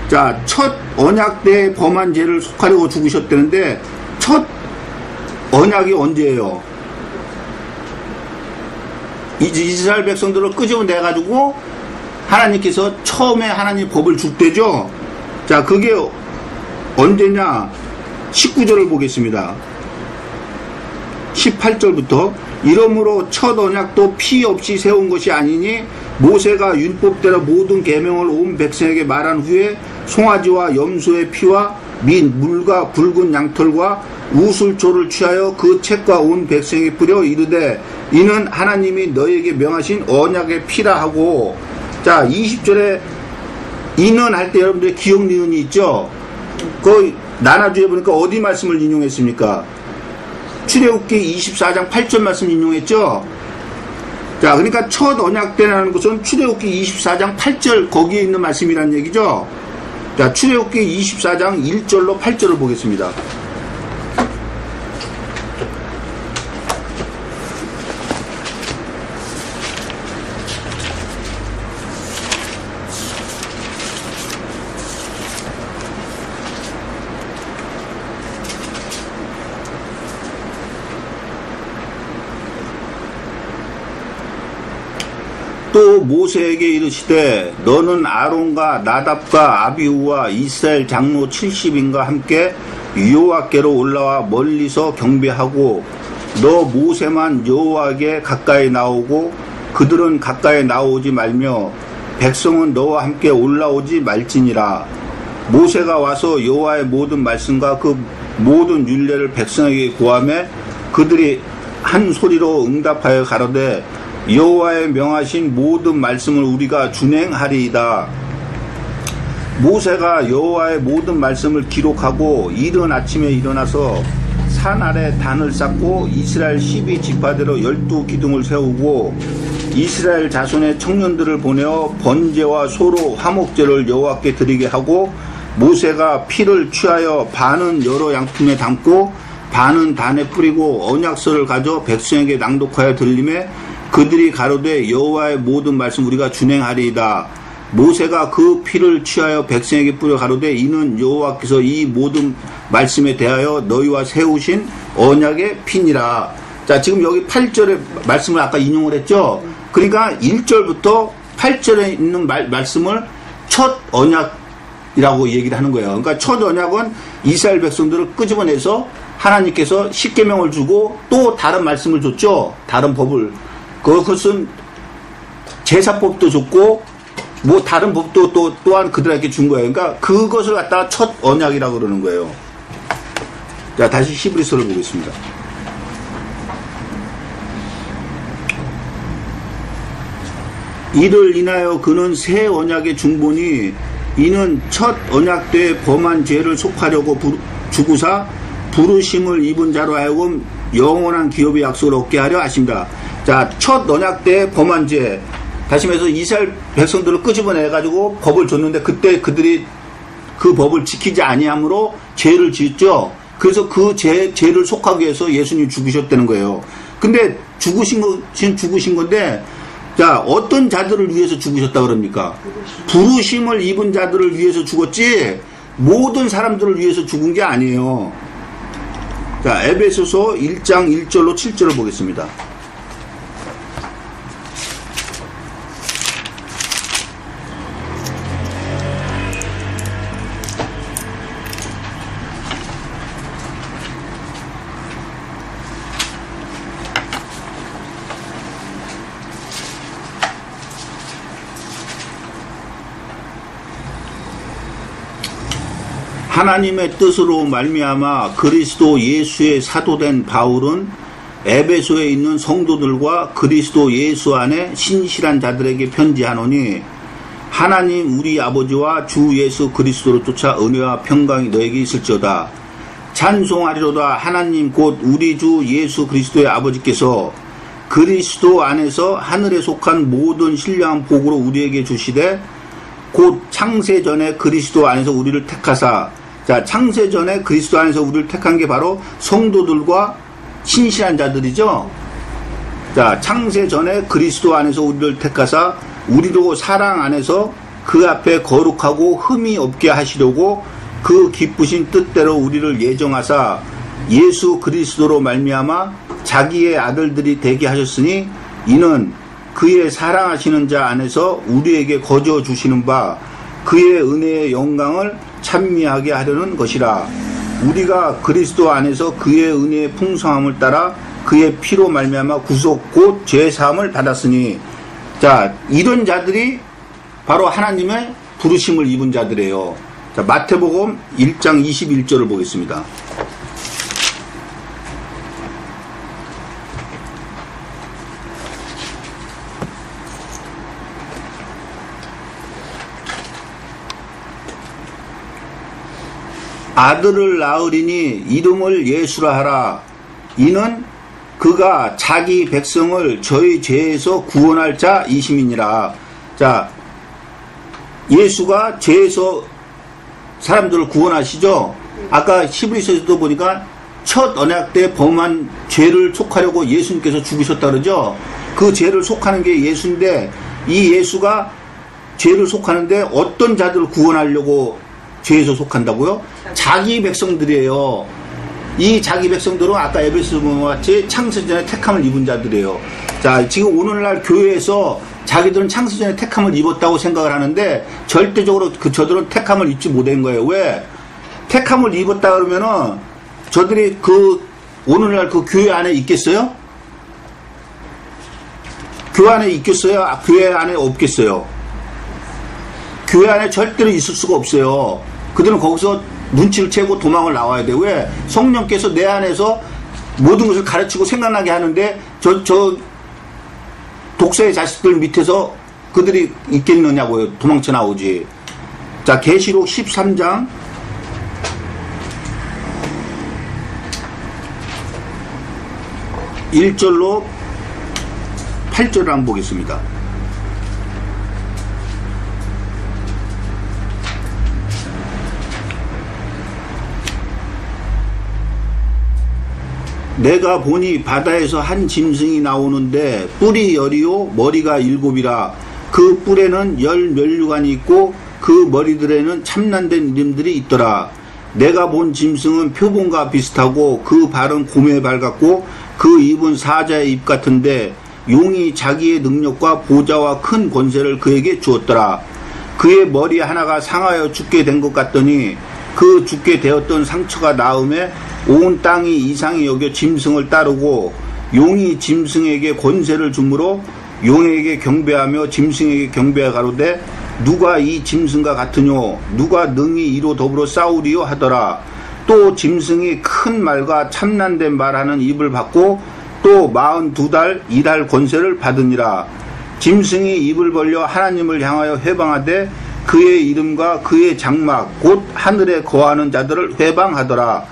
자, 첫 언약 때 범한 죄를 속하려고 죽으셨다는데 첫 언약이 언제예요? 이스라엘 백성들을 끄집어내가지고 하나님께서 처음에 하나님 법을 줄 때죠. 자, 그게 언제냐? 19절을 보겠습니다. 18절부터 이러므로 첫 언약도 피 없이 세운 것이 아니니 모세가 율법대로 모든 계명을 온 백성에게 말한 후에 송아지와 염소의 피와 및 물과 붉은 양털과 우슬초를 취하여 그 책과 온 백성에게 뿌려 이르되 이는 하나님이 너에게 명하신 언약의 피라 하고. 자, 20절에 이는 할 때 여러분들 기억 니은이 있죠? 그 나눠주에 보니까 어디 말씀을 인용했습니까? 출애굽기 24장 8절 말씀 인용했죠? 자, 그러니까 첫 언약 때라는 것은 출애굽기 24장 8절 거기에 있는 말씀이라는 얘기죠? 자, 출애굽기 24장 1절로 8절을 보겠습니다. 또 모세에게 이르시되 너는 아론과 나답과 아비후와 이스라엘 장로 70인과 함께 여호와께로 올라와 멀리서 경배하고 너 모세만 여호와에게 가까이 나오고 그들은 가까이 나오지 말며 백성은 너와 함께 올라오지 말지니라. 모세가 와서 여호와의 모든 말씀과 그 모든 율례를 백성에게 고하매 그들이 한 소리로 응답하여 가로되 여호와의 명하신 모든 말씀을 우리가 준행하리이다. 모세가 여호와의 모든 말씀을 기록하고 이른 아침에 일어나서 산 아래 단을 쌓고 이스라엘 12지파대로 12기둥을 세우고 이스라엘 자손의 청년들을 보내어 번제와 소로 화목제를 여호와께 드리게 하고 모세가 피를 취하여 반은 여러 양품에 담고 반은 단에 뿌리고 언약서를 가져 백성에게 낭독하여 들림에 그들이 가로되 여호와의 모든 말씀 우리가 준행하리이다. 모세가 그 피를 취하여 백성에게 뿌려 가로되 이는 여호와께서 이 모든 말씀에 대하여 너희와 세우신 언약의 피니라. 자, 지금 여기 8절의 말씀을 아까 인용을 했죠. 그러니까 1절부터 8절에 있는 말씀을 첫 언약이라고 얘기를 하는 거예요. 그러니까 첫 언약은 이스라엘 백성들을 끄집어내서 하나님께서 십계명을 주고 또 다른 말씀을 줬죠. 다른 법을. 그것은 제사법도 줬고 뭐 다른 법도 또한 그들에게 준 거예요. 그러니까 그것을 갖다가 첫 언약이라고 그러는 거예요. 자, 다시 히브리서를 보겠습니다. 이를 인하여 그는 새 언약의 중보니 이는 첫 언약 때 범한 죄를 속하려고 주구사 부르심을 입은 자로 하여금 영원한 기업의 약속을 얻게 하려 하십니다. 자, 첫 언약 때 범한 죄, 다시 말해서 이스라엘 백성들을 끄집어내가지고 법을 줬는데 그때 그들이 그 법을 지키지 아니함으로 죄를 지었죠. 그래서 그 죄를 속하기 위해서 예수님이 죽으셨다는 거예요. 근데 죽으신 건데, 자, 어떤 자들을 위해서 죽으셨다 그럽니까? 부르심을 입은 자들을 위해서 죽었지 모든 사람들을 위해서 죽은 게 아니에요. 자, 에베소서 1장 1절로 7절을 보겠습니다. 하나님의 뜻으로 말미암아 그리스도 예수의 사도된 바울은 에베소에 있는 성도들과 그리스도 예수 안에 신실한 자들에게 편지하노니 하나님 우리 아버지와 주 예수 그리스도로 쫓아 은혜와 평강이 너에게 있을지어다. 찬송하리로다. 하나님 곧 우리 주 예수 그리스도의 아버지께서 그리스도 안에서 하늘에 속한 모든 신령한 복으로 우리에게 주시되 곧 창세전에 그리스도 안에서 우리를 택하사. 자, 창세전에 그리스도 안에서 우리를 택한 게 바로 성도들과 신실한 자들이죠. 자, 창세전에 그리스도 안에서 우리를 택하사 우리로 사랑 안에서 그 앞에 거룩하고 흠이 없게 하시려고 그 기쁘신 뜻대로 우리를 예정하사 예수 그리스도로 말미암아 자기의 아들들이 되게 하셨으니 이는 그의 사랑하시는 자 안에서 우리에게 거저 주시는 바 그의 은혜의 영광을 찬미하게 하려는 것이라. 우리가 그리스도 안에서 그의 은혜의 풍성함을 따라 그의 피로 말미암아 구속 곧 죄사함을 받았으니. 자, 이런 자들이 바로 하나님의 부르심을 입은 자들이에요. 자, 마태복음 1장 21절을 보겠습니다. 아들을 낳으리니 이름을 예수라 하라. 이는 그가 자기 백성을 저희 죄에서 구원할 자이심이니라. 자, 예수가 죄에서 사람들을 구원하시죠. 아까 히브리서에서도 보니까 첫 언약 때 범한 죄를 속하려고 예수님께서 죽으셨다 그러죠. 그 죄를 속하는 게 예수인데 이 예수가 죄를 속하는데 어떤 자들을 구원하려고 죄에서 속한다고요? 자기 백성들이에요. 이 자기 백성들은 아까 에베소와 같이 창세전에 택함을 입은 자들이에요. 자, 지금 오늘날 교회에서 자기들은 창세전에 택함을 입었다고 생각을 하는데 절대적으로 저들은 택함을 입지 못한 거예요. 왜? 택함을 입었다 그러면은 저들이 오늘날 그 교회 안에 있겠어요? 교회 안에 있겠어요? 교회 안에 없겠어요? 교회 안에 절대로 있을 수가 없어요. 그들은 거기서 눈치를 채고 도망을 나와야 돼. 왜? 성령께서 내 안에서 모든 것을 가르치고 생각나게 하는데 저 독사의 자식들 밑에서 그들이 있겠느냐고요. 도망쳐 나오지. 자, 계시록 13장 1절로 8절을 한번 보겠습니다. 내가 보니 바다에서 한 짐승이 나오는데 뿔이 10이요 머리가 7이라 그 뿔에는 10면류관이 있고 그 머리들에는 참난된 이름들이 있더라. 내가 본 짐승은 표본과 비슷하고 그 발은 곰의 발 같고 그 입은 사자의 입 같은데 용이 자기의 능력과 보좌와 큰 권세를 그에게 주었더라. 그의 머리 하나가 상하여 죽게 된 것 같더니 그 죽게 되었던 상처가 나음에 온 땅이 이상히 여겨 짐승을 따르고 용이 짐승에게 권세를 주므로 용에게 경배하며 짐승에게 경배하 가로되 누가 이 짐승과 같으뇨 누가 능히 이로 더불어 싸우리요 하더라. 또 짐승이 큰 말과 참난된 말하는 입을 받고 또 42달 일할 권세를 받으니라. 짐승이 입을 벌려 하나님을 향하여 회방하되 그의 이름과 그의 장막 곧 하늘에 거하는 자들을 회방하더라.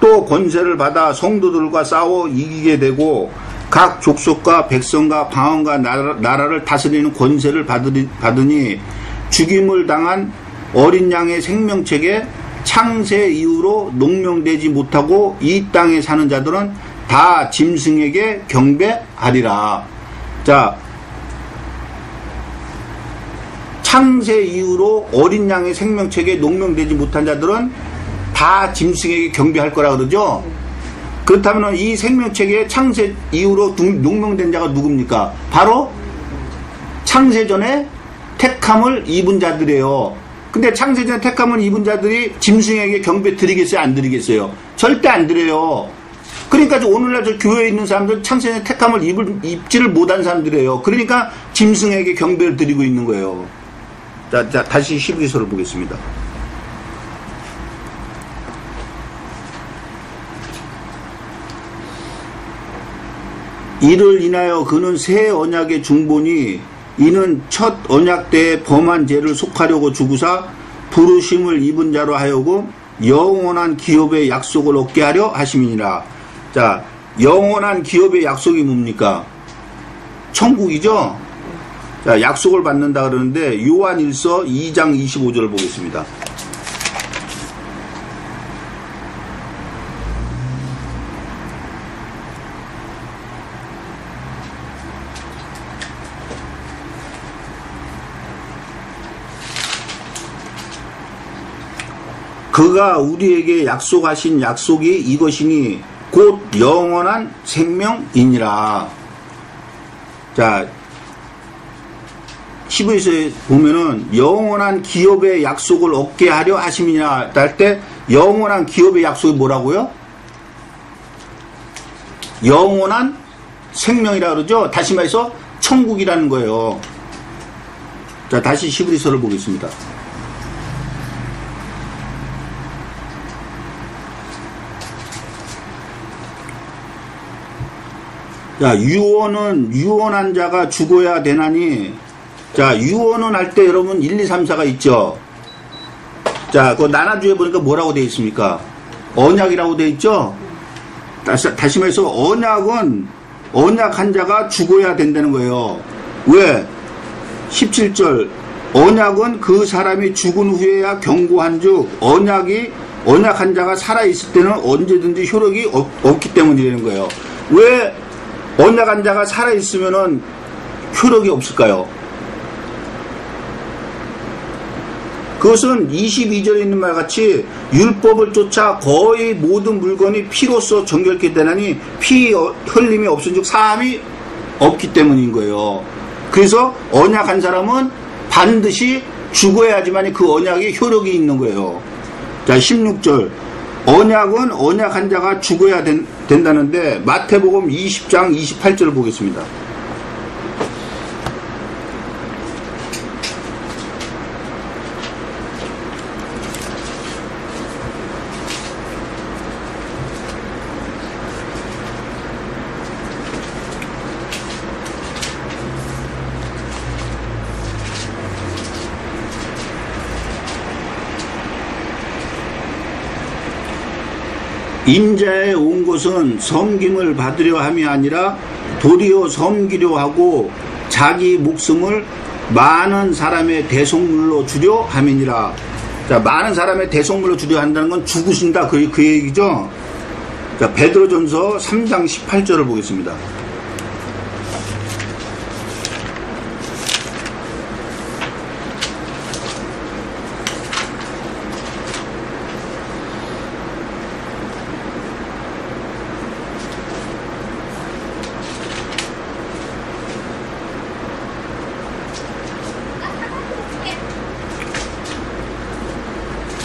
또 권세를 받아 성도들과 싸워 이기게 되고 각 족속과 백성과 방언과 나라를 다스리는 권세를 받으니 죽임을 당한 어린 양의 생명책에 창세 이후로 농명되지 못하고 이 땅에 사는 자들은 다 짐승에게 경배하리라. 자, 창세 이후로 어린 양의 생명책에 농명되지 못한 자들은 다 짐승에게 경배할 거라 그러죠. 그렇다면 이 생명책에 창세 이후로 농명된 자가 누굽니까? 바로 창세전에 택함을 입은 자들이에요. 근데 창세전에 택함을 입은 자들이 짐승에게 경배 드리겠어요? 안 드리겠어요? 절대 안 드려요. 그러니까 오늘날 저 교회에 있는 사람들 창세전에 택함을 입지를 못한 사람들이에요. 그러니까 짐승에게 경배를 드리고 있는 거예요. 자, 다시 12절을 보겠습니다. 이를 인하여 그는 새 언약의 중보니 이는 첫 언약 때에 범한 죄를 속하려고 주구사 부르심을 입은 자로 하여금 영원한 기업의 약속을 얻게 하려 하심이니라. 자, 영원한 기업의 약속이 뭡니까? 천국이죠? 자, 약속을 받는다 그러는데 요한일서 2장 25절을 보겠습니다. 그가 우리에게 약속하신 약속이 이것이니 곧 영원한 생명이니라. 자, 15에서 보면은 영원한 기업의 약속을 얻게 하려 하심이냐 할 때 영원한 기업의 약속이 뭐라고요? 영원한 생명이라 그러죠. 다시 말해서 천국이라는 거예요. 자, 다시 히브리서를 보겠습니다. 자, 유언은 유언한 자가 죽어야 되나니, 자, 유언은 할 때 여러분 1, 2, 3, 4가 있죠. 자, 그 나나주에 보니까 뭐라고 되어 있습니까? 언약이라고 되어 있죠. 다시 말해서 언약은 언약한 자가 죽어야 된다는 거예요. 왜? 17절 언약은 그 사람이 죽은 후에야 경고한즉 언약한 자가 살아있을 때는 언제든지 효력이 없기 때문이라는 거예요. 왜 언약한 자가 살아있으면은 효력이 없을까요? 그것은 22절에 있는 말같이 율법을 쫓아 거의 모든 물건이 피로써 정결케 되나니 피 흘림이 없은즉 사함이 없기 때문인 거예요. 그래서 언약한 사람은 반드시 죽어야지만 그 언약에 효력이 있는 거예요. 자, 16절 언약은 언약한 자가 죽어야 된다는데 마태복음 20장 28절을 보겠습니다. 인자에 온 것은 섬김을 받으려 함이 아니라 도리어 섬기려 하고 자기 목숨을 많은 사람의 대속물로 주려 함이니라. 자, 많은 사람의 대속물로 주려 한다는 건 죽으신다 그 얘기죠. 자, 베드로전서 3장 18절을 보겠습니다.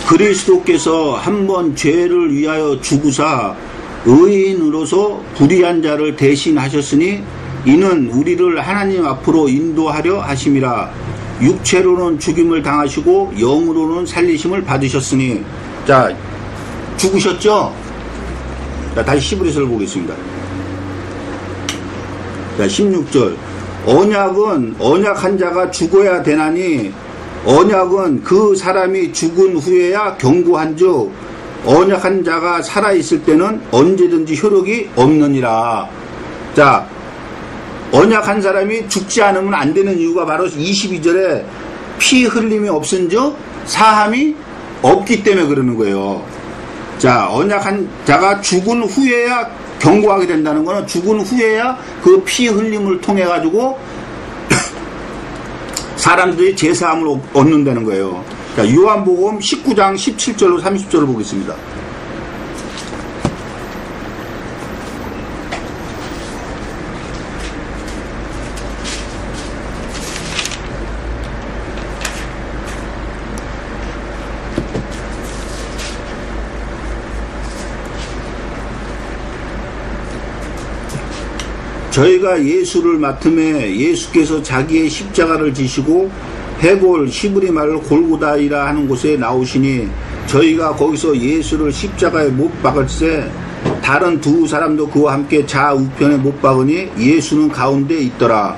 그리스도께서 한번 죄를 위하여 죽으사 의인으로서 불의한 자를 대신하셨으니 이는 우리를 하나님 앞으로 인도하려 하심이라. 육체로는 죽임을 당하시고 영으로는 살리심을 받으셨으니. 자, 죽으셨죠? 자, 다시 11절을 보겠습니다. 자, 16절. 언약은 언약한 자가 죽어야 되나니 언약은 그 사람이 죽은 후에야 경고한즉 언약한 자가 살아있을 때는 언제든지 효력이 없느니라. 자, 언약한 사람이 죽지 않으면 안 되는 이유가 바로 22절에 피 흘림이 없은즉 사함이 없기 때문에 그러는 거예요. 자, 언약한 자가 죽은 후에야 경고하게 된다는 거는 죽은 후에야 그 피 흘림을 통해 가지고 사람들이 제사함을 얻는다는 거예요. 자, 요한복음 19장 17절로 30절을 보겠습니다. 저희가 예수를 맡음에 예수께서 자기의 십자가를 지시고 해골 히브리 말로 골고다이라 하는 곳에 나오시니 저희가 거기서 예수를 십자가에 못 박을세 다른 두 사람도 그와 함께 좌우편에 못 박으니 예수는 가운데 있더라.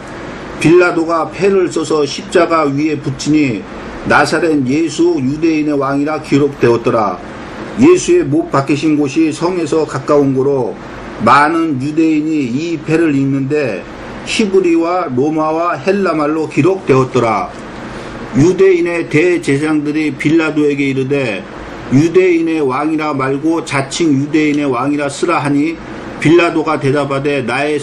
빌라도가 패를 써서 십자가 위에 붙이니 나사렛 예수 유대인의 왕이라 기록되었더라. 예수의 못 박히신 곳이 성에서 가까운 고로 많은 유대인이 이 패를 읽는데 히브리와 로마와 헬라말로 기록되었더라. 유대인의 대제사장들이 빌라도에게 이르되 유대인의 왕이라 말고 자칭 유대인의 왕이라 쓰라 하니 빌라도가 대답하되 나의